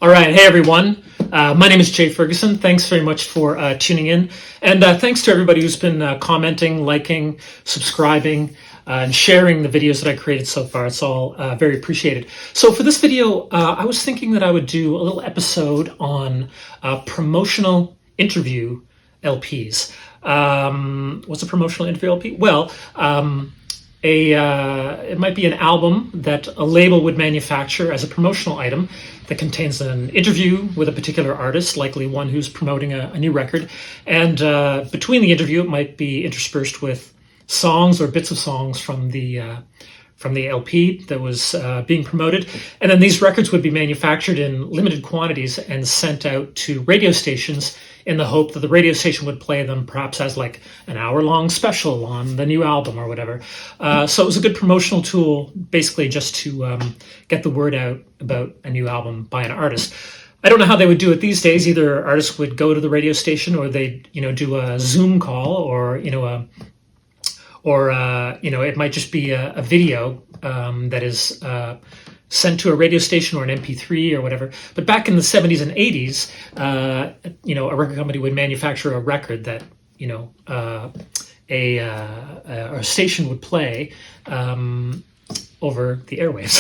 All right. Hey, everyone. My name is Jay Ferguson. Thanks very much for tuning in. And thanks to everybody who's been commenting, liking, subscribing, and sharing the videos that I created so far. It's all very appreciated. So for this video, I was thinking that I would do a little episode on promotional interview LPs. What's a promotional interview LP? Well, it might be an album that a label would manufacture as a promotional item that contains an interview with a particular artist, likely one who's promoting a new record. And between the interview, it might be interspersed with songs or bits of songs from the LP that was being promoted. And then these records would be manufactured in limited quantities and sent out to radio stations in the hope that the radio station would play them perhaps as like an hour-long special on the new album or whatever. So it was a good promotional tool, basically just to get the word out about a new album by an artist. I don't know how they would do it these days. Either artists would go to the radio station, or they'd do a Zoom call, or it might just be a video that is sent to a radio station or an MP3 or whatever. But back in the 70s and 80s, a record company would manufacture a record that a station would play over the airwaves.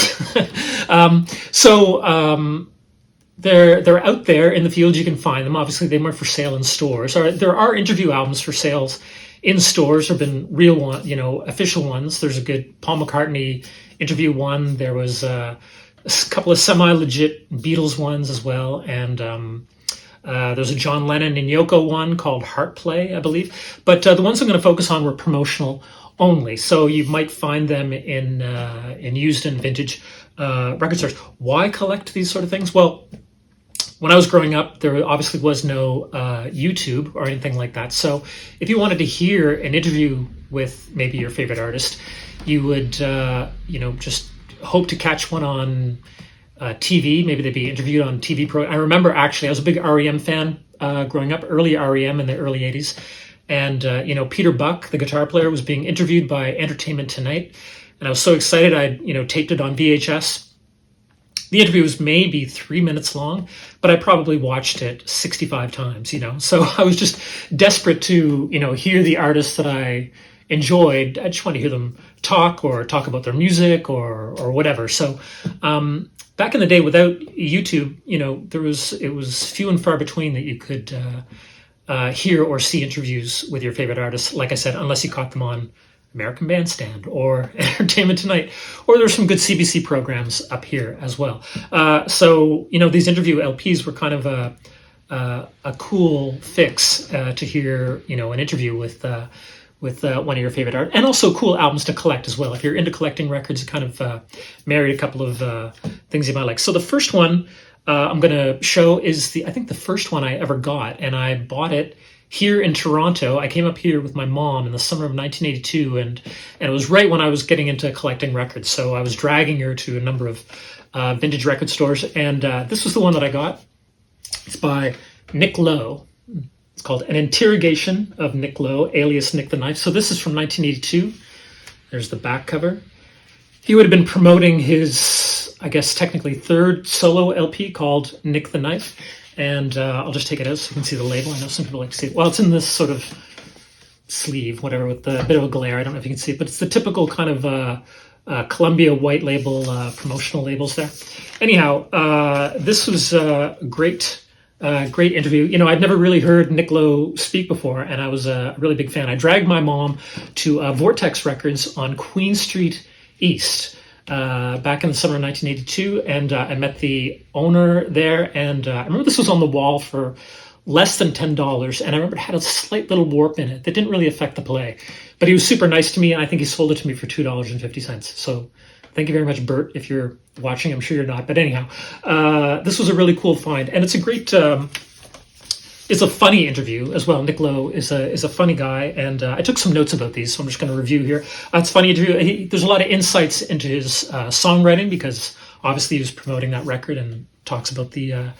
They're out there in the field. You can find them. Obviously, they weren't for sale in stores. There are interview albums for sales in stores. There have been real one, official ones. There's a good Paul McCartney interview one. There was a couple of semi-legit Beatles ones as well. And there's a John Lennon and Yoko one called Heart Play, I believe. But the ones I'm going to focus on were promotional only. So you might find them in used and vintage record stores. Why collect these sort of things? Well, when I was growing up, there obviously was no YouTube or anything like that. So if you wanted to hear an interview with maybe your favorite artist, you would, just hope to catch one on TV. Maybe they'd be interviewed on TV I remember, actually, I was a big R.E.M. fan growing up, early R.E.M. in the early 80s. And, Peter Buck, the guitar player, was being interviewed by Entertainment Tonight. And I was so excited, I taped it on VHS. The interview was maybe 3 minutes long, but I probably watched it 65 times, So I was just desperate to, hear the artists that I enjoyed. I just want to hear them talk about their music or whatever. So back in the day, without YouTube, it was few and far between that you could hear or see interviews with your favorite artists. Like I said, unless you caught them on American Bandstand or Entertainment Tonight, or there's some good CBC programs up here as well. So these interview LPs were kind of a cool fix to hear, an interview with one of your favorite art, and also cool albums to collect as well. If you're into collecting records, kind of married a couple of things you might like. So the first one I'm going to show is I think the first one I ever got, and I bought it here in Toronto. I came up here with my mom in the summer of 1982, and it was right when I was getting into collecting records. So I was dragging her to a number of vintage record stores, and this was the one that I got. It's by Nick Lowe. It's called An Interrogation of Nick Lowe, alias Nick the Knife. So this is from 1982. There's the back cover. He would have been promoting his, I guess, technically third solo LP called Nick the Knife. And I'll just take it out so you can see the label. I know some people like to see it. Well, it's in this sort of sleeve, whatever, with a bit of a glare. I don't know if you can see it, but it's the typical kind of Columbia white label, promotional labels there. Anyhow, this was a great interview. I'd never really heard Nick Lowe speak before, and I was a really big fan. I dragged my mom to Vortex Records on Queen Street East back in the summer of 1982, and I met the owner there, and I remember this was on the wall for less than $10, and I remember it had a slight little warp in it that didn't really affect the play, but he was super nice to me, and I think he sold it to me for $2.50. So thank you very much, Bert, if you're watching. I'm sure you're not, but anyhow, this was a really cool find, and it's a great it's a funny interview as well. Nick Lowe is a funny guy, and I took some notes about these, so I'm just going to review here. It's a funny interview. There's a lot of insights into his songwriting, because obviously he was promoting that record and talks about the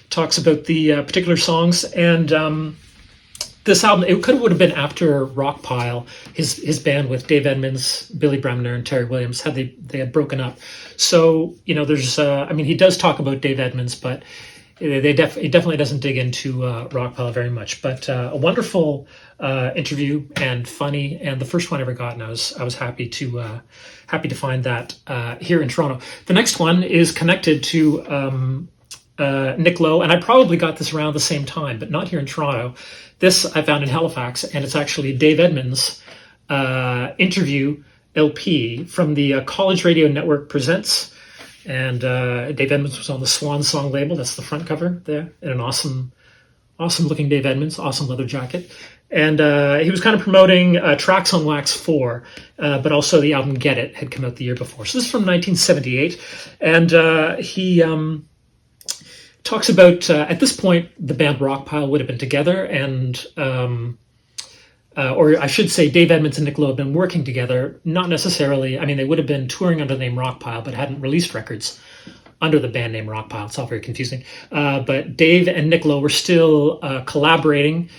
particular songs. And this album, it would have been after Rockpile, his band with Dave Edmunds, Billy Bremner, and Terry Williams they had broken up. So there's he does talk about Dave Edmunds, but he definitely doesn't dig into Rockpile very much. But a wonderful interview and funny, and the first one I ever got, and I was happy to find that here in Toronto. The next one is connected to Nick Lowe, and I probably got this around the same time, but not here in Toronto. This I found in Halifax, and it's actually Dave Edmunds' interview LP from the College Radio Network Presents. And Dave Edmunds was on the Swan Song label. That's the front cover there, and an awesome looking Dave Edmunds, awesome leather jacket. And he was kind of promoting Tracks on Wax 4, but also the album Get It had come out the year before. So this is from 1978, and he talks about, at this point, the band Rockpile would have been together, and or I should say Dave Edmunds and Nick Lowe have been working together, not necessarily, they would have been touring under the name Rockpile, but hadn't released records under the band name Rockpile. It's all very confusing. But Dave and Nick Lowe were still collaborating.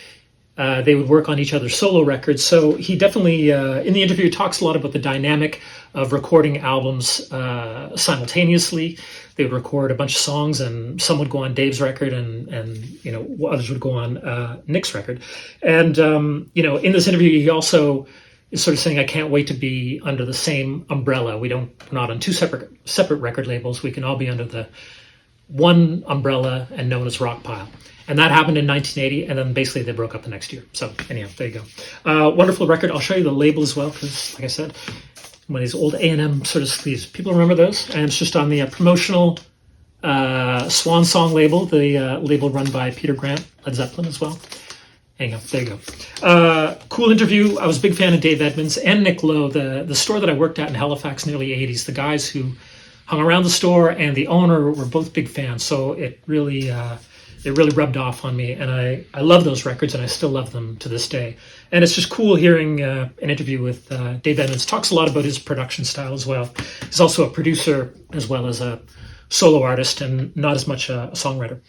They would work on each other's solo records. So he definitely, in the interview, talks a lot about the dynamic of recording albums simultaneously. They would record a bunch of songs, and some would go on Dave's record, and others would go on Nick's record. And in this interview, he also is sort of saying, "I can't wait to be under the same umbrella. We're not on two separate record labels. We can all be under the one umbrella and known as Rockpile." And that happened in 1980, and then basically they broke up the next year. So anyhow, there you go. Wonderful record. I'll show you the label as well, because like I said, one of these old A&M sort of sleeves. People remember those? And it's just on the Promotional Swan Song label, the label run by Peter Grant, Led Zeppelin as well. Anyhow, there you go. Cool interview. I was a big fan of Dave Edmunds and Nick Lowe, the store that I worked at in Halifax in the early 80s. The guys who hung around the store and the owner were both big fans, so it really rubbed off on me, and I love those records, and I still love them to this day. And it's just cool hearing an interview with Dave Edmunds. Talks a lot about his production style as well. He's also a producer as well as a solo artist, and not as much a songwriter.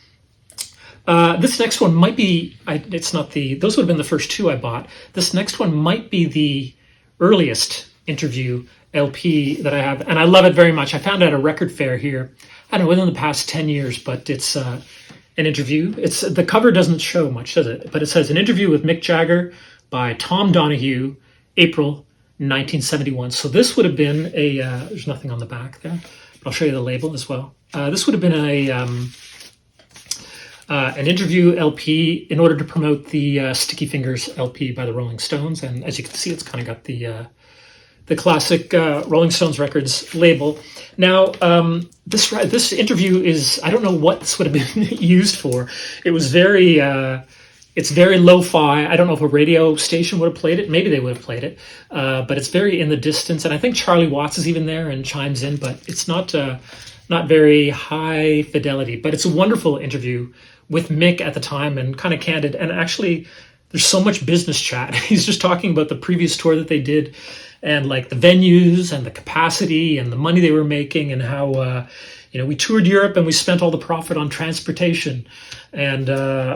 This next one might be, those would have been the first two I bought. This next one might be the earliest interview LP that I have, and I love it very much. I found it at a record fair here, I don't know, within the past 10 years, but it's an interview. The cover doesn't show much, does it? But it says, an interview with Mick Jagger by Tom Donahue, April 1971. So this would have been there's nothing on the back there, but I'll show you the label as well. This would have been an interview LP in order to promote the Sticky Fingers LP by the Rolling Stones. And as you can see, it's kind of got the classic Rolling Stones records label. Now, this interview is, I don't know what this would have been used for. It was it's very lo-fi. I don't know if a radio station would have played it. Maybe they would have played it. But it's very in the distance. And I think Charlie Watts is even there and chimes in, but it's not very high fidelity. But it's a wonderful interview with Mick at the time, and kind of candid. And actually, there's so much business chat. He's just talking about the previous tour that they did, and like the venues and the capacity and the money they were making, and how we toured Europe and we spent all the profit on transportation. And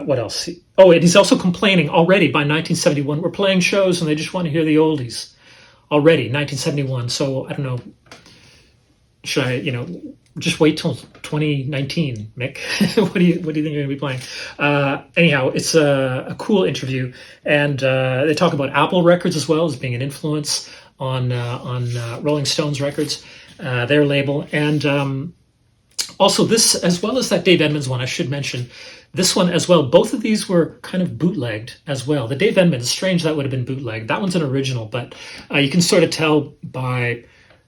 what else? Oh, and he's also complaining already by 1971. We're playing shows and they just want to hear the oldies already, 1971. So I don't know. Should I, just wait till 2019, Mick? What do you think you're going to be playing? Anyhow, it's a cool interview, and they talk about Apple Records as well as being an influence on Rolling Stones records, their label, and also this, as well as that Dave Edmunds one, I should mention this one as well. Both of these were kind of bootlegged as well. The Dave Edmunds, strange that would have been bootlegged. That one's an original, but you can sort of tell by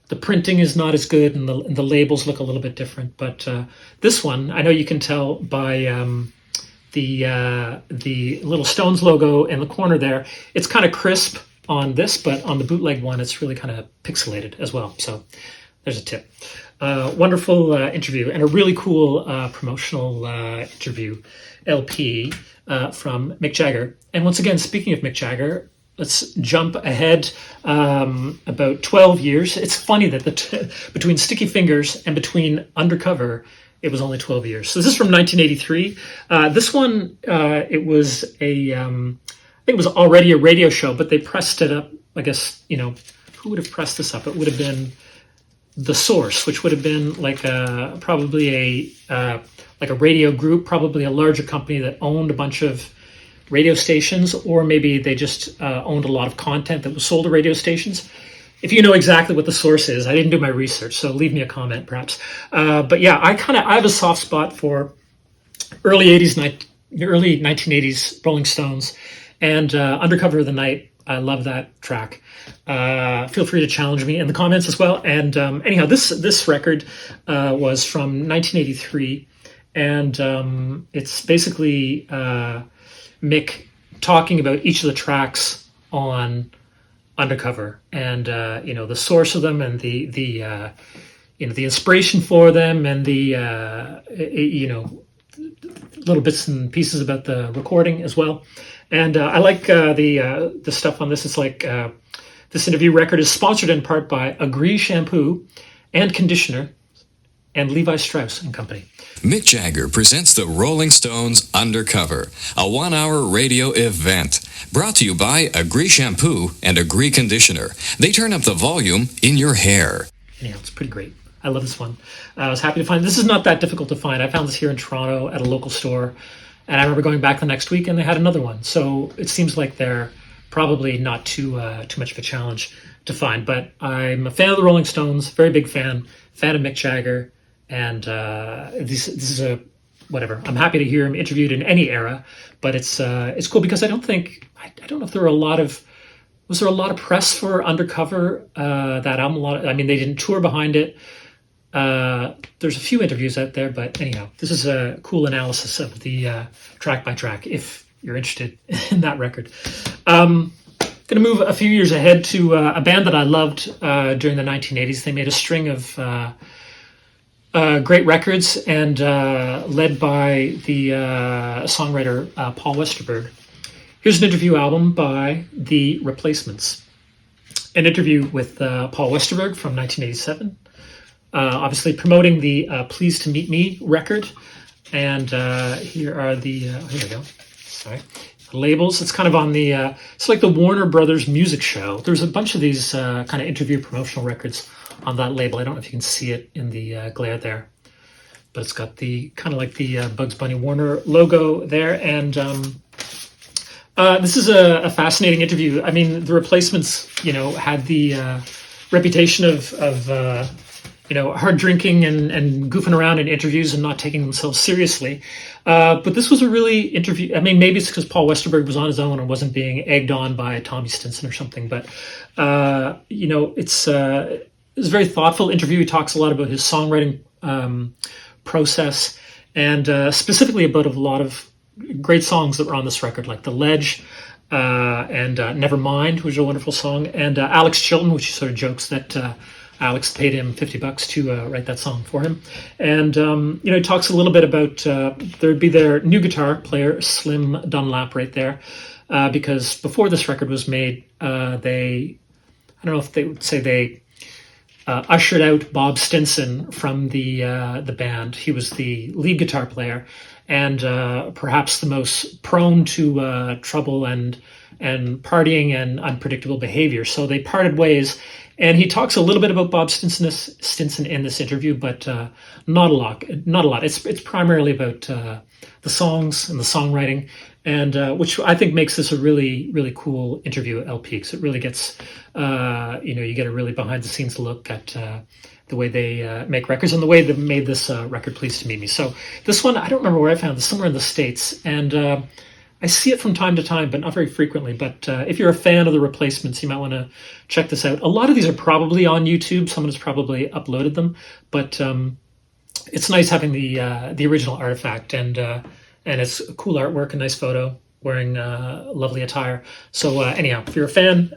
the printing is not as good, and the labels look a little bit different. But this one, I know you can tell by the little Stones logo in the corner there. It's kind of crisp on this, but on the bootleg one, it's really kind of pixelated as well. So there's a tip. Wonderful interview, and a really cool promotional interview LP from Mick Jagger. And once again, speaking of Mick Jagger, let's jump ahead about 12 years. It's funny that between Sticky Fingers and between Undercover, it was only 12 years. So this is from 1983. This one, it was a think it was already a radio show, but they pressed it up. I guess, who would have pressed this up? It would have been The Source, which would have been like probably a radio group, probably a larger company that owned a bunch of radio stations, or maybe they just owned a lot of content that was sold to radio stations. If you know exactly what The Source is, I didn't do my research, so leave me a comment perhaps. But yeah, I have a soft spot for early 1980s Rolling Stones, and Undercover of the Night. I love that track. Feel free to challenge me in the comments as well. And anyhow, this record was from 1983, and it's basically Mick talking about each of the tracks on Undercover, and the source of them, and the inspiration for them, and the little bits and pieces about the recording as well. And I like the stuff on this. It's like this interview record is sponsored in part by Agree Shampoo and Conditioner and Levi Strauss and Company. Mick Jagger presents the Rolling Stones Undercover, a 1-hour radio event. Brought to you by Agree Shampoo and Agree Conditioner. They turn up the volume in your hair. Anyhow, it's pretty great. I love this one. I was happy to find this. Is not that difficult to find. I found this here in Toronto at a local store. And I remember going back the next week and they had another one. So it seems like they're probably not too much of a challenge to find. But I'm a fan of the Rolling Stones, very big fan of Mick Jagger. And this is a whatever. I'm happy to hear him interviewed in any era. But it's cool because I don't know if there were was there a lot of press for Undercover, that album? They didn't tour behind it. There's a few interviews out there, but anyhow, this is a cool analysis of the track by track, if you're interested in that record. Going to move a few years ahead to a band that I loved during the 1980s. They made a string of great records, and led by the songwriter Paul Westerberg. Here's an interview album by The Replacements. An interview with Paul Westerberg from 1987. Obviously promoting the Pleased to Meet Me record. And here are here we go. Sorry. The labels. It's kind of on it's like the Warner Brothers music show. There's a bunch of these kind of interview promotional records on that label. I don't know if you can see it in the glare there. But it's got the kind of like the Bugs Bunny Warner logo there. And this is a fascinating interview. I mean, The Replacements, had the reputation of hard drinking and goofing around in interviews and not taking themselves seriously. But this was a really interview. I mean, maybe it's because Paul Westerberg was on his own and wasn't being egged on by Tommy Stinson or something. But, it's a very thoughtful interview. He talks a lot about his songwriting process, and specifically about a lot of great songs that were on this record, like The Ledge, and Nevermind, which is a wonderful song, and Alex Chilton, which he sort of jokes that Alex paid him $50 to write that song for him. And, he talks a little bit about, there'd be their new guitar player, Slim Dunlap, right there, because before this record was made, I don't know if they would say they ushered out Bob Stinson from the band. He was the lead guitar player, and perhaps the most prone to trouble and partying and unpredictable behavior. So they parted ways. And he talks a little bit about Bob Stinson in this interview, but not a lot. It's primarily about the songs and the songwriting, and which I think makes this a really, really cool interview LP, because it really gets, you get a really behind the scenes look at the way they make records and the way they made this record Pleased to Meet Me. So this one, I don't remember where I found this, somewhere in the States, and I see it from time to time, but not very frequently. But if you're a fan of The Replacements, you might want to check this out. A lot of these are probably on YouTube. Someone has probably uploaded them, but it's nice having the original artifact, and it's a cool artwork, a nice photo, wearing lovely attire. So anyhow, if you're a fan,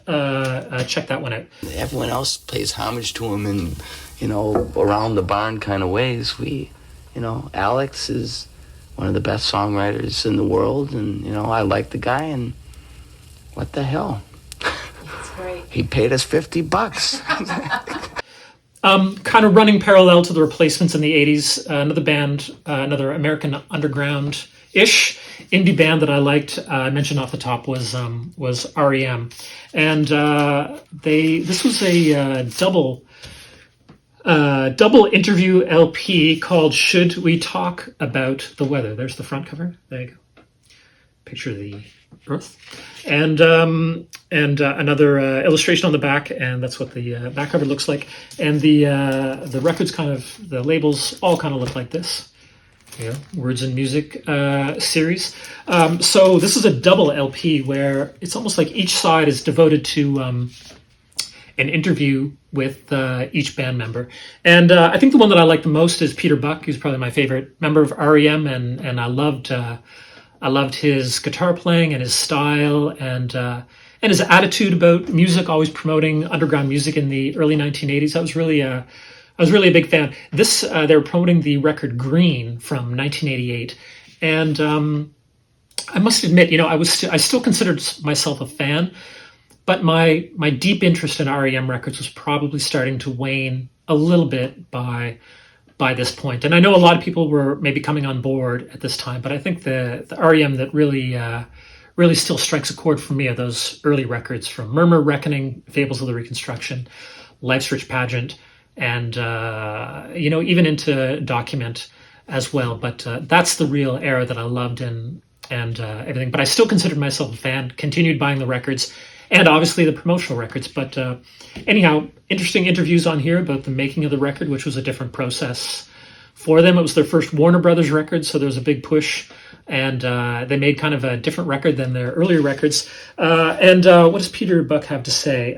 check that one out. Everyone else pays homage to him in, around the barn kind of ways. Alex is one of the best songwriters in the world, and I like the guy, and what the hell? That's great. He paid us $50. Kind of running parallel to The Replacements in the 80s, another band, another American underground ish indie band that I liked. I mentioned off the top was R.E.M. And this was a double interview LP called "Should We Talk About the Weather?" There's the front cover. There you go. Picture of the Earth, and another illustration on the back, and that's what the back cover looks like. And the records the labels all kind of look like this. Words and Music series. So this is a double LP where it's almost like each side is devoted to an interview with each band member. And I think the one that I like the most is Peter Buck. He's probably my favorite member of R.E.M. and I loved his guitar playing and his style and his attitude about music, always promoting underground music in the early 1980s. I was really a big fan. They were promoting the record Green from 1988, and I must admit, I still considered myself a fan, but my deep interest in R.E.M. records was probably starting to wane a little bit by this point. And I know a lot of people were maybe coming on board at this time, but I think the R.E.M. that really still strikes a chord for me are those early records from Murmur, Reckoning, Fables of the Reconstruction, Life's Rich Pageant, and even into Document as well. But that's the real era that I loved and everything. But I still considered myself a fan, continued buying the records, and obviously the promotional records. But anyhow, interesting interviews on here about the making of the record, which was a different process for them. It was their first Warner Brothers record, so there was a big push, and they made kind of a different record than their earlier records. And what does Peter Buck have to say?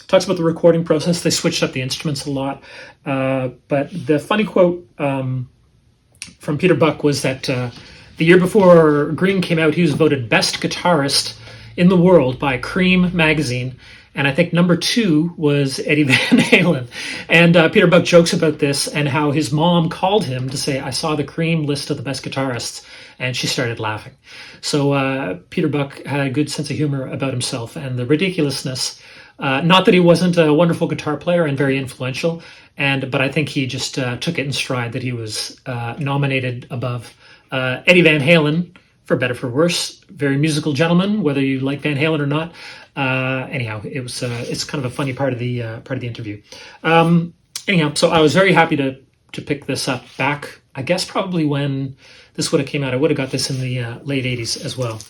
Talks about the recording process. They switched up the instruments a lot. But the funny quote from Peter Buck was that the year before Green came out, he was voted best guitarist in the world by Cream magazine. And I think number 2 was Eddie Van Halen. And Peter Buck jokes about this and how his mom called him to say, "I saw the Cream list of the best guitarists," and she started laughing. So Peter Buck had a good sense of humor about himself and the ridiculousness. Not that he wasn't a wonderful guitar player and very influential, but I think he just took it in stride that he was nominated above Eddie Van Halen, for better for worse. Very musical gentleman, whether you like Van Halen or not. Anyhow, it's kind of a funny part of the interview. Anyhow, so I was very happy to pick this up back. I guess probably when this would have came out, I would have got this in the late 80s as well.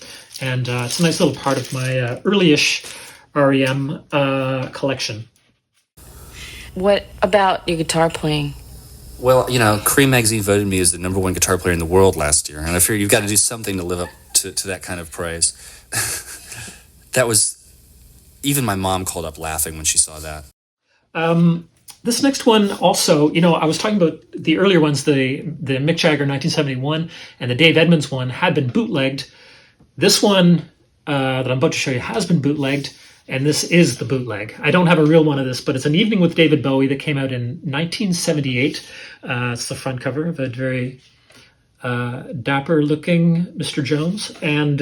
And it's a nice little part of my early-ish R.E.M. collection. What about your guitar playing? Well, Cream magazine voted me as the number 1 guitar player in the world last year, and I figured you've got to do something to live up to that kind of praise. That was... Even my mom called up laughing when she saw that. This next one also, I was talking about the earlier ones, the Mick Jagger 1971 and the Dave Edmunds one had been bootlegged. This one that I'm about to show you has been bootlegged, and this is the bootleg. I don't have a real one of this, but it's An Evening with David Bowie that came out in 1978. It's the front cover of a very dapper-looking Mr. Jones, and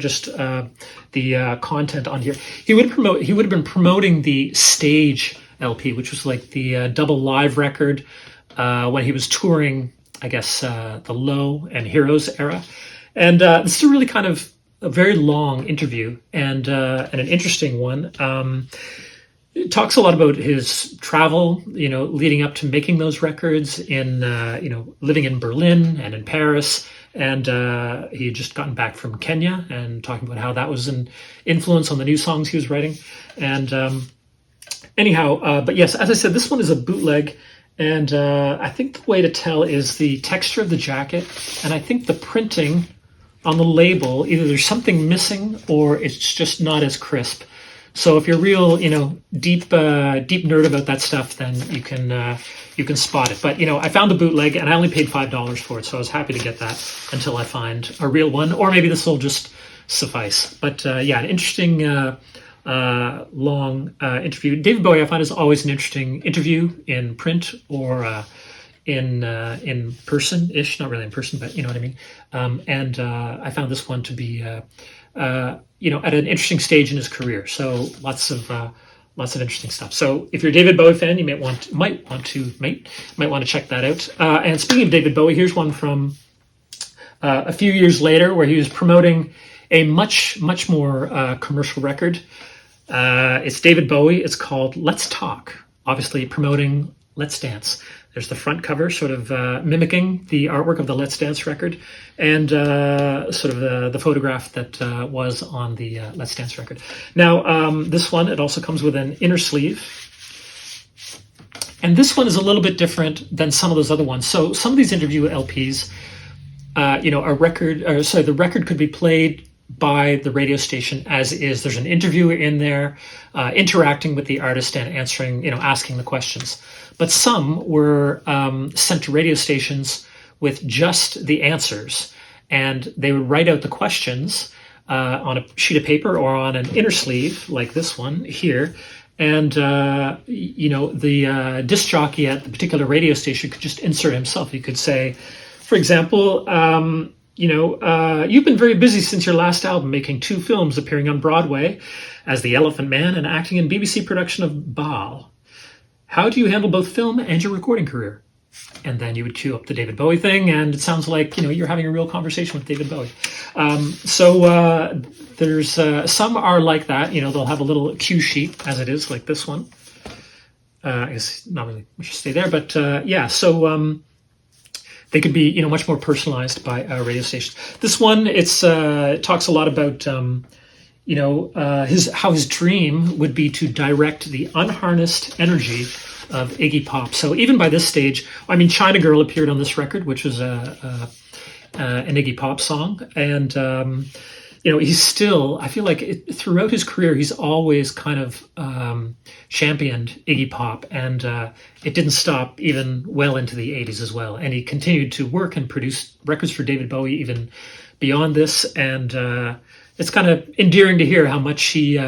just the content on here. He would have been promoting the Stage LP, which was like the double live record when he was touring, I guess, the Lowe and Heroes era. And this is a really kind of a very long interview and an interesting one. It talks a lot about his travel, leading up to making those records in, living in Berlin and in Paris. And he had just gotten back from Kenya and talking about how that was an influence on the new songs he was writing. And anyhow, but yes, as I said, this one is a bootleg. And I think the way to tell is the texture of the jacket. And I think the printing on the label, either there's something missing or it's just not as crisp. So if you're real, deep nerd about that stuff, then you can spot it. But I found the bootleg and I only paid $5 for it, so I was happy to get that until I find a real one, or maybe this will just suffice. But an interesting long interview. David Bowie, I find, is always an interesting interview in print or in person-ish, not really in person, but you know what I mean. And I found this one to be at an interesting stage in his career. So lots of interesting stuff. So if you're a David Bowie fan, you might want to check that out. And speaking of David Bowie, here's one from a few years later, where he was promoting a much more commercial record. It's David Bowie. It's called Let's Talk, obviously promoting Let's Dance. There's the front cover, sort of mimicking the artwork of the Let's Dance record, and sort of the photograph that was on the Let's Dance record. Now, this one, it also comes with an inner sleeve. And this one is a little bit different than some of those other ones. So some of these interview LPs, the record could be played by the radio station as is. There's an interviewer in there interacting with the artist and answering, asking the questions. But some were sent to radio stations with just the answers, and they would write out the questions on a sheet of paper or on an inner sleeve like this one here. And, the disc jockey at the particular radio station could just insert himself. He could say, for example, you've been very busy since your last album, making 2 films, appearing on Broadway as the Elephant Man and acting in BBC production of Baal. How do you handle both film and your recording career? And then you would cue up the David Bowie thing, and it sounds like, you're having a real conversation with David Bowie. There's some are like that. They'll have a little cue sheet, as it is, like this one. I guess not really much to stay there, but they could be, much more personalized by radio stations. This one, it talks a lot about, how his dream would be to direct the unharnessed energy of Iggy Pop. So even by this stage, China Girl appeared on this record, which was an Iggy Pop song. And, he's still, I feel like throughout his career, he's always kind of championed Iggy Pop. And it didn't stop even well into the 80s as well. And he continued to work and produce records for David Bowie even beyond this. And it's kind of endearing to hear how much he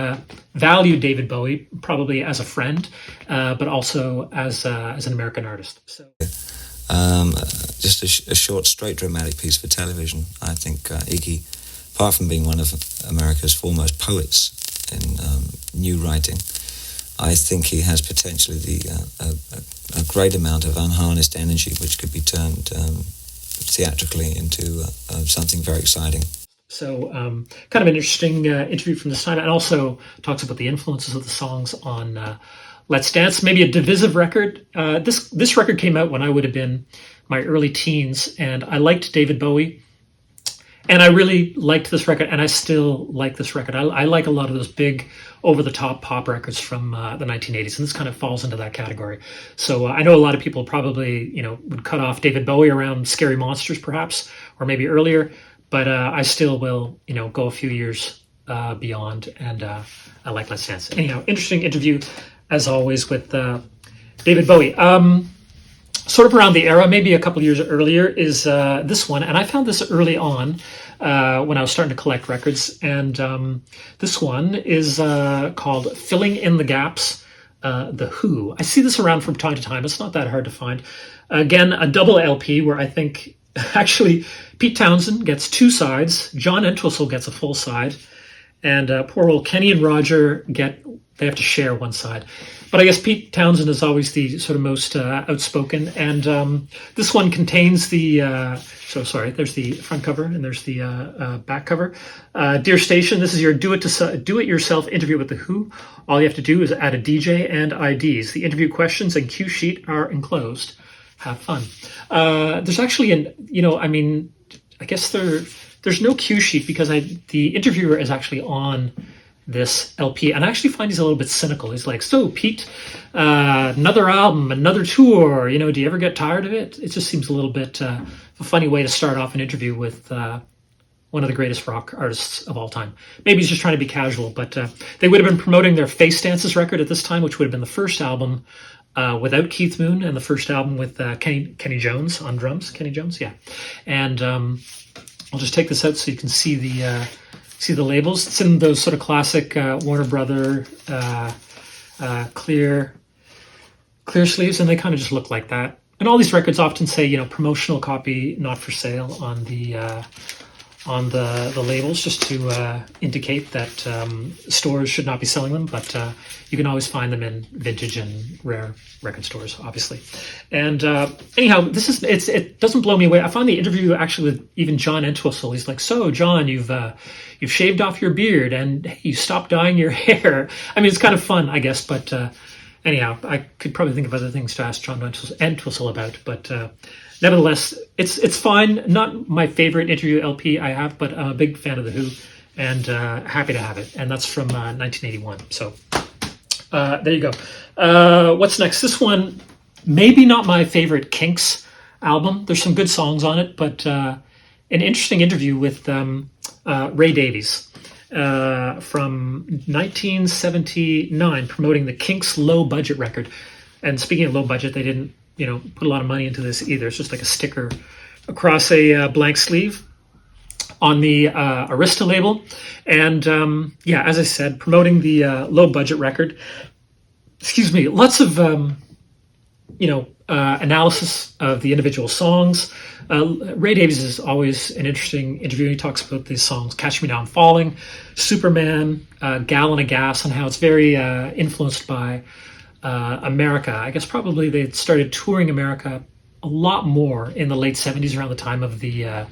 valued David Bowie, probably as a friend, but also as an American artist. So, just a short, straight, dramatic piece for television. I think Iggy, apart from being one of America's foremost poets in new writing, I think he has potentially a great amount of unharnessed energy, which could be turned theatrically into something very exciting. So kind of an interesting interview from this time, and also talks about the influences of the songs on Let's Dance. Maybe a divisive record. This record came out when I would have been my early teens, and I liked David Bowie, and I really liked this record, and I still like this record. I like a lot of those big, over-the-top pop records from the 1980s, and this kind of falls into that category. So I know a lot of people probably, would cut off David Bowie around Scary Monsters, perhaps, or maybe earlier. But I still will, go a few years beyond, and I like Let's Dance. Anyhow, interesting interview, as always, with David Bowie. Sort of around the era, maybe a couple years earlier, is this one. And I found this early on when I was starting to collect records. And this one is called Filling in the Gaps, The Who. I see this around from time to time. It's not that hard to find. Again, a double LP where I think... Actually, Pete Townsend gets 2 sides. John Entwistle gets a full side. And poor old Kenny and Roger they have to share one side. But I guess Pete Townsend is always the sort of most outspoken. And this one contains there's the front cover and there's the back cover. Dear Station, this is your do-it-yourself interview with The Who. All you have to do is add a DJ and IDs. The interview questions and cue sheet are enclosed. Have fun. There's actually I guess there's no cue sheet because the interviewer is actually on this LP, and I actually find he's a little bit cynical. He's like, so Pete, another album, another tour, do you ever get tired of it? It just seems a little bit a funny way to start off an interview with one of the greatest rock artists of all time. Maybe he's just trying to be casual, but they would have been promoting their Face Dances record at this time, which would have been the first album without Keith Moon, and the first album with Kenny Jones on drums. Kenny Jones, yeah. And I'll just take this out so you can see the labels. It's in those sort of classic Warner Brother clear sleeves, and they kind of just look like that. And all these records often say, promotional copy, not for sale on on the labels, just to indicate that stores should not be selling them, but you can always find them in vintage and rare record stores, obviously. And anyhow, it doesn't blow me away. I found the interview actually with even John Entwistle. He's like, "So John, you've shaved off your beard and you stopped dyeing your hair." I mean, it's kind of fun, I guess, but anyhow, I could probably think of other things to ask John Entwistle about, but nevertheless, it's fine. Not my favorite interview LP I have, but I'm a big fan of The Who, and happy to have it. And that's from 1981. So there you go. What's next? This one, maybe not my favorite Kinks album. There's some good songs on it, but an interesting interview with Ray Davies from 1979, promoting the Kinks' low budget record. And speaking of low budget, they didn't put a lot of money into this either. It's just like a sticker across a blank sleeve on the Arista label. And as I said, promoting the low budget record. Excuse me. Lots of, analysis of the individual songs. Ray Davies is always an interesting interview. He talks about these songs, Catch Me Down Falling, Superman, Gallon of Gas, and how it's very influenced by America. I guess probably they started touring America a lot more in the late 70s, around the time of the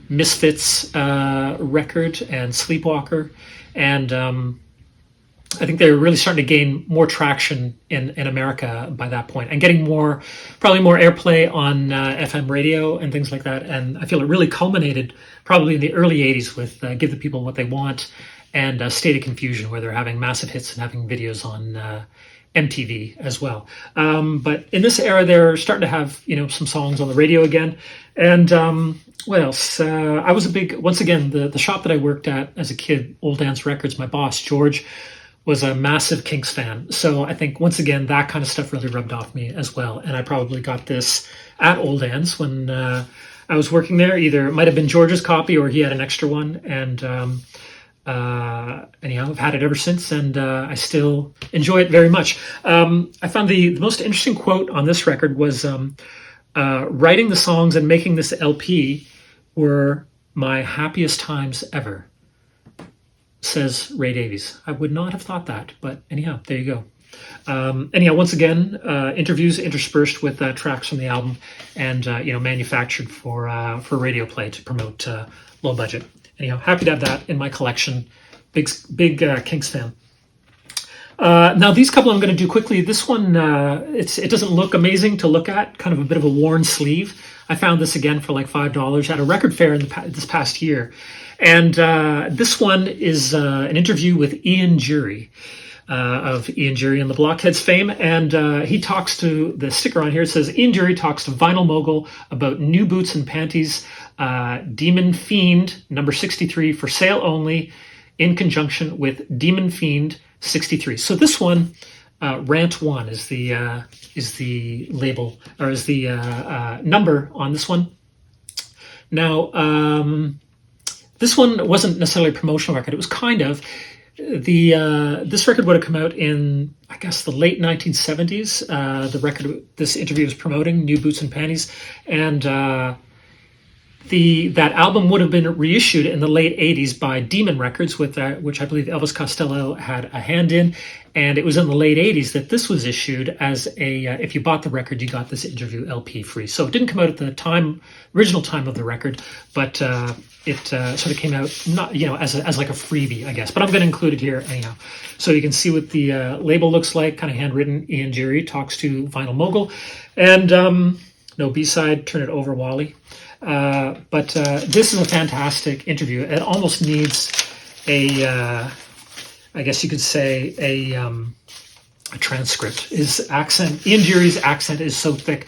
Misfits record and Sleepwalker. And I think they were really starting to gain more traction in America by that point, and getting probably more airplay on FM radio and things like that. And I feel it really culminated probably in the early 80s with Give the People What They Want and State of Confusion, where they're having massive hits and having videos on MTV as well. But in this era, they're starting to have, some songs on the radio again. And what else? I was once again, the shop that I worked at as a kid, Old Dance Records, my boss, George, was a massive Kinks fan. So I think, once again, that kind of stuff really rubbed off me as well. And I probably got this at Old Dance when I was working there. Either it might have been George's copy or he had an extra one. And anyhow, I've had it ever since, and I still enjoy it very much. I found the most interesting quote on this record was, writing the songs and making this LP were my happiest times ever, says Ray Davies. I would not have thought that, but anyhow, there you go. Anyhow, once again, interviews interspersed with tracks from the album, and manufactured for radio play to promote low budget. Anyhow, happy to have that in my collection. Big Kinks fan. Now, these couple I'm going to do quickly. This one, it doesn't look amazing to look at. Kind of a bit of a worn sleeve. I found this again for like $5 at a record fair this past year. And this one is an interview with Ian Dury, of Ian Dury and the Blockheads fame. And he talks to, the sticker on here, it says, Ian Dury talks to Vinyl Mogul about new boots and panties, Demon Fiend, number 63, for sale only, in conjunction with Demon Fiend 63. So this one, Rant 1 is the label, or is the number on this one. Now, this one wasn't necessarily a promotional record. It was kind of this record would have come out in, I guess, the late 1970s. The record this interview was promoting, New Boots and Panties, and that album would have been reissued in the late 80s by Demon Records, which I believe Elvis Costello had a hand in. And it was in the late 80s that this was issued as if you bought the record, you got this interview LP free. So it didn't come out at the original time of the record, but it sort of came out not, as like a freebie, I guess. But I'm going to include it here anyhow. So you can see what the label looks like, kind of handwritten. Ian Dury talks to Vinyl Mogul. And no B-side, Turn It Over, Wally. But this is a fantastic interview. It almost needs I guess you could say a transcript. His accent, Ian Dury's accent is so thick,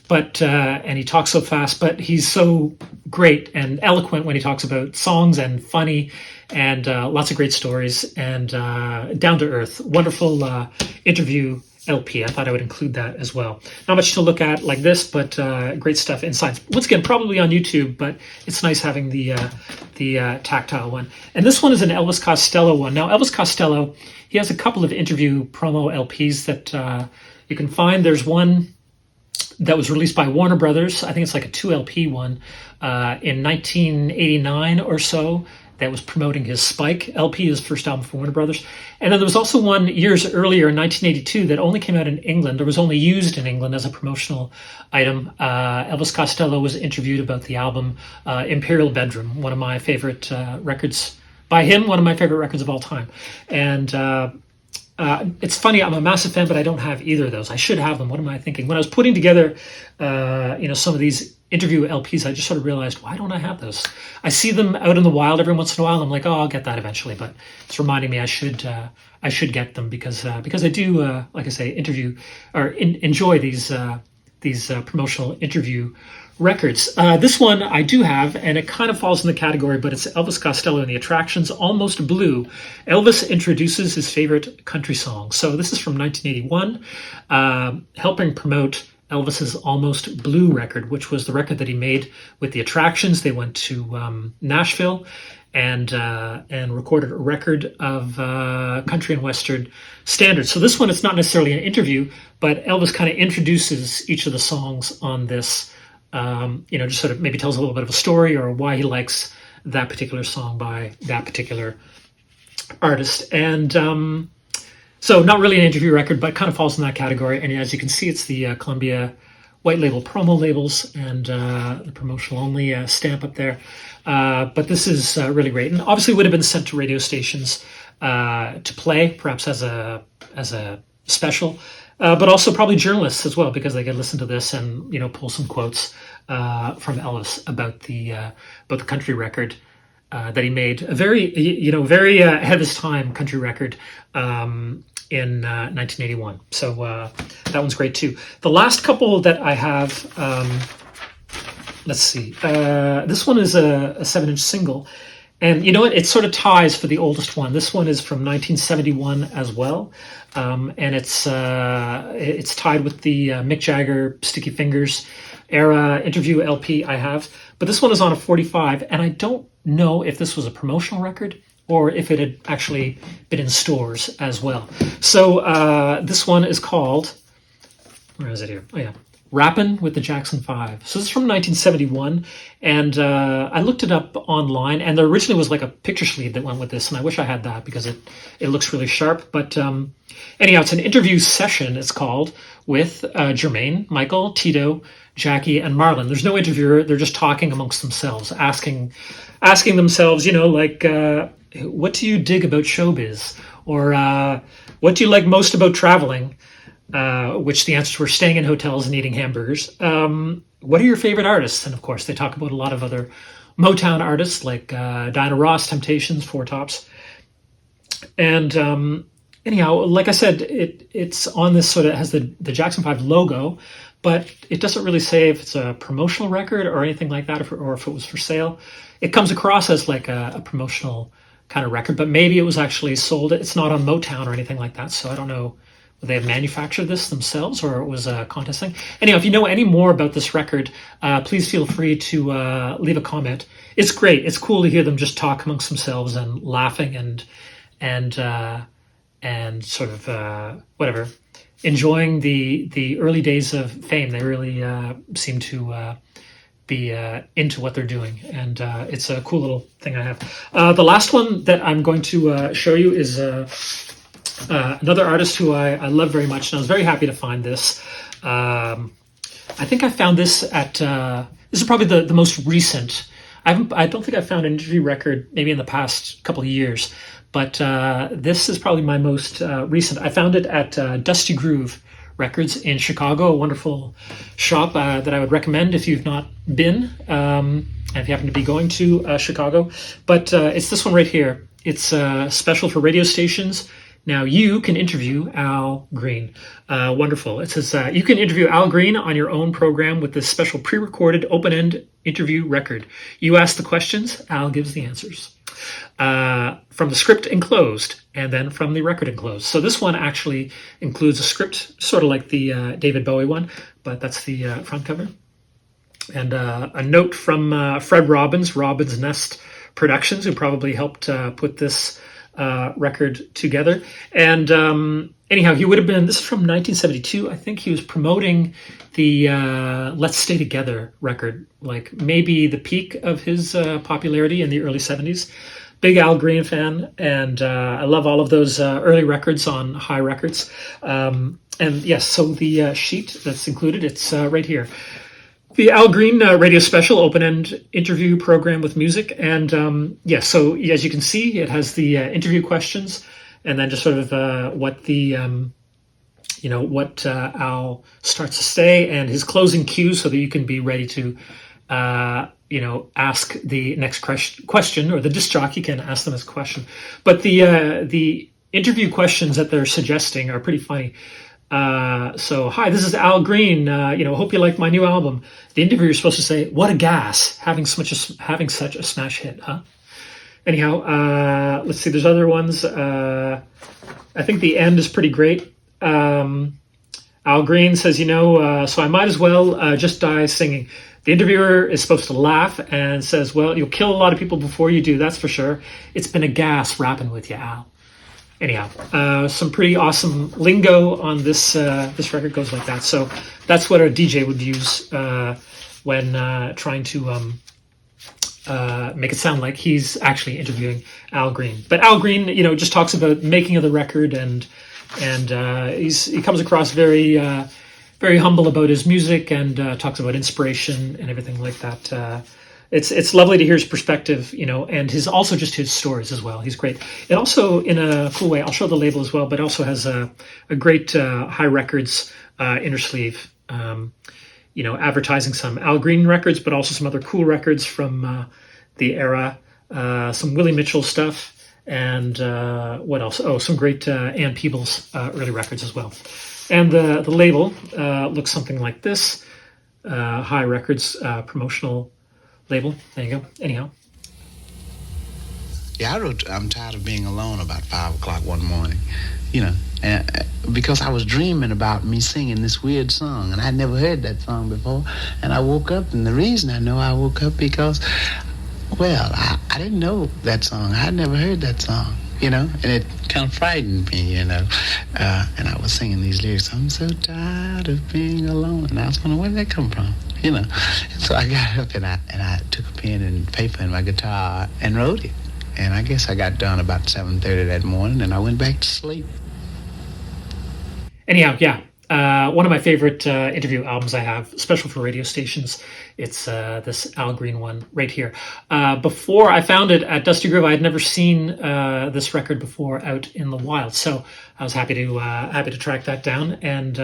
but and he talks so fast, but he's so great and eloquent when he talks about songs, and funny, and lots of great stories, and down to earth. Wonderful interview LP. I thought I would include that as well. Not much to look at like this, but great stuff inside. Once again, probably on YouTube, but it's nice having the tactile one. And this one is an Elvis Costello one. Now, Elvis Costello, he has a couple of interview promo LPs that you can find. There's one that was released by Warner Brothers. I think it's like a 2 LP one in 1989 or so. That was promoting his Spike LP, his first album for Warner Brothers. And then there was also one years earlier in 1982 that only came out in England, or was only used in England as a promotional item. Elvis Costello was interviewed about the album Imperial Bedroom, one of my favorite records by him, one of my favorite records of all time. And it's funny, I'm a massive fan, but I don't have either of those. I should have them. What am I thinking? When I was putting together, some of these interview LPs, I just sort of realized, why don't I have those? I see them out in the wild every once in a while. I'm like, oh, I'll get that eventually. But it's reminding me I should get them because I do, like I say, interview or enjoy these promotional interview records. This one I do have, and it kind of falls in the category, but it's Elvis Costello and the Attractions, Almost Blue. Elvis introduces his favorite country song. So this is from 1981, helping promote Elvis's Almost Blue record, which was the record that he made with the Attractions. They went to Nashville and recorded a record of country and western standards. So this one, it's not necessarily an interview, but Elvis kind of introduces each of the songs on this. Just sort of maybe tells a little bit of a story or why he likes that particular song by that particular artist. And so not really an interview record, but kind of falls in that category. And as you can see, it's the Columbia white label promo labels and the promotional only stamp up there. But this is really great. And obviously would have been sent to radio stations to play, perhaps as a special. But also probably journalists as well, because they could listen to this and pull some quotes from Elvis about the country record that he made, a very very ahead of his time country record in 1981. So that one's great too. The last couple that I have, let's see. This one is a 7-inch single. And you know what? It sort of ties for the oldest one. This one is from 1971 as well, and it's tied with the Mick Jagger Sticky Fingers era interview LP I have. But this one is on a 45, and I don't know if this was a promotional record or if it had actually been in stores as well. So this one is called, where is it here? Oh yeah. Rappin' with the Jackson 5. So this is from 1971, and I looked it up online, and there originally was like a picture sleeve that went with this, and I wish I had that because it looks really sharp. But anyhow, it's an interview session, it's called, with Jermaine, Michael, Tito, Jackie, and Marlon. There's no interviewer, they're just talking amongst themselves, asking themselves, what do you dig about showbiz? Or what do you like most about traveling? Which the answers were staying in hotels and eating hamburgers. What are your favorite artists? And of course, they talk about a lot of other Motown artists like Diana Ross, Temptations, Four Tops. And anyhow, like I said, it's on this sort of, has the Jackson 5 logo, but it doesn't really say if it's a promotional record or anything like that, or if it was for sale. It comes across as like a promotional kind of record, but maybe it was actually sold. It's not on Motown or anything like that, so I don't know. They have manufactured this themselves, or it was a contest thing. Anyhow, if you know any more about this record, please feel free to leave a comment. It's great. It's cool to hear them just talk amongst themselves and laughing and sort of whatever, enjoying the early days of fame. They really seem to be into what they're doing, and it's a cool little thing I have. The last one that I'm going to show you is another artist who I love very much, and I was very happy to find this. I think I found this at, this is probably the most recent. I don't think I found an interview record maybe in the past couple of years, but this is probably my most recent. I found it at Dusty Groove Records in Chicago, a wonderful shop that I would recommend if you've not been, and if you happen to be going to Chicago. But it's this one right here. It's special for radio stations. Now you can interview Al Green. Wonderful. It says, you can interview Al Green on your own program with this special pre-recorded open-end interview record. You ask the questions, Al gives the answers. From the script enclosed, and then from the record enclosed. So this one actually includes a script, sort of like the David Bowie one, but that's the front cover. And a note from Fred Robbins, Robbins Nest Productions, who probably helped put this record together. And anyhow, he would have been, this is from 1972. I think he was promoting the Let's Stay Together record, like maybe the peak of his popularity in the early 70s. Big Al Green fan, and I love all of those early records on High Records. And yes, so the sheet that's included, it's right here. The Al Green radio special, open-end interview program with music. And yes, so as you can see, it has the interview questions, and then just sort of what the, what Al starts to say, and his closing cues so that you can be ready to ask the next question, or the disc jockey can ask them as a question. But the interview questions that they're suggesting are pretty funny. So, hi, this is Al Green. Hope you like my new album. The interviewer is supposed to say, "What a gas, having such a smash hit, huh?" Anyhow, let's see. There's other ones. I think the end is pretty great. Al Green says, so I might as well just die singing. The interviewer is supposed to laugh and says, "Well, you'll kill a lot of people before you do, that's for sure. It's been a gas rapping with you, Al." Anyhow, some pretty awesome lingo on this record. Goes like that. So that's what a DJ would use when trying to make it sound like he's actually interviewing Al Green. But Al Green, just talks about making of the record, and he comes across very very humble about his music, and talks about inspiration and everything like that. It's lovely to hear his perspective, and his stories as well. He's great. It also, in a cool way, I'll show the label as well, but also has a great High Records inner sleeve, advertising some Al Green records, but also some other cool records from the era, some Willie Mitchell stuff, and what else? Oh, some great Ann Peebles early records as well. And the label looks something like this, High Records promotional label. There you go. Anyhow. Yeah, I wrote "I'm Tired of Being Alone" about 5 o'clock one morning, and, because I was dreaming about me singing this weird song, and I'd never heard that song before. And I woke up, and the reason I know I woke up because, well, I didn't know that song. I had never heard that song, and it kind of frightened me, and I was singing these lyrics. "I'm so tired of being alone," and I was wondering, where did that come from? And so I got up and I took a pen and paper and my guitar and wrote it. And I guess I got done about 7:30 that morning, and I went back to sleep. Anyhow, yeah. One of my favorite interview albums I have, special for radio stations. It's this Al Green one right here. Before I found it at Dusty Groove, I had never seen this record before out in the wild. So I was happy to track that down, and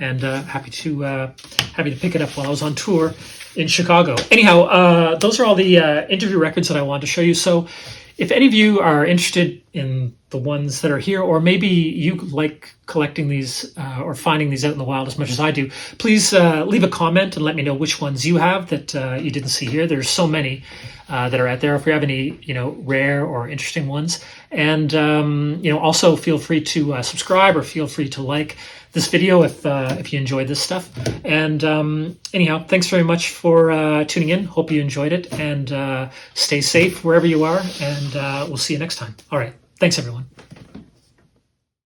happy to pick it up while I was on tour in Chicago. Anyhow, those are all the interview records that I wanted to show you. So if any of you are interested in the ones that are here, or maybe you like collecting these or finding these out in the wild as much as I do, please leave a comment and let me know which ones you have that you didn't see here. There's so many that are out there. If we have any, rare or interesting ones, and also feel free to subscribe, or feel free to like this video if you enjoyed this stuff. And anyhow, thanks very much for tuning in. Hope you enjoyed it, and stay safe wherever you are, and we'll see you next time. All right. Thanks, everyone.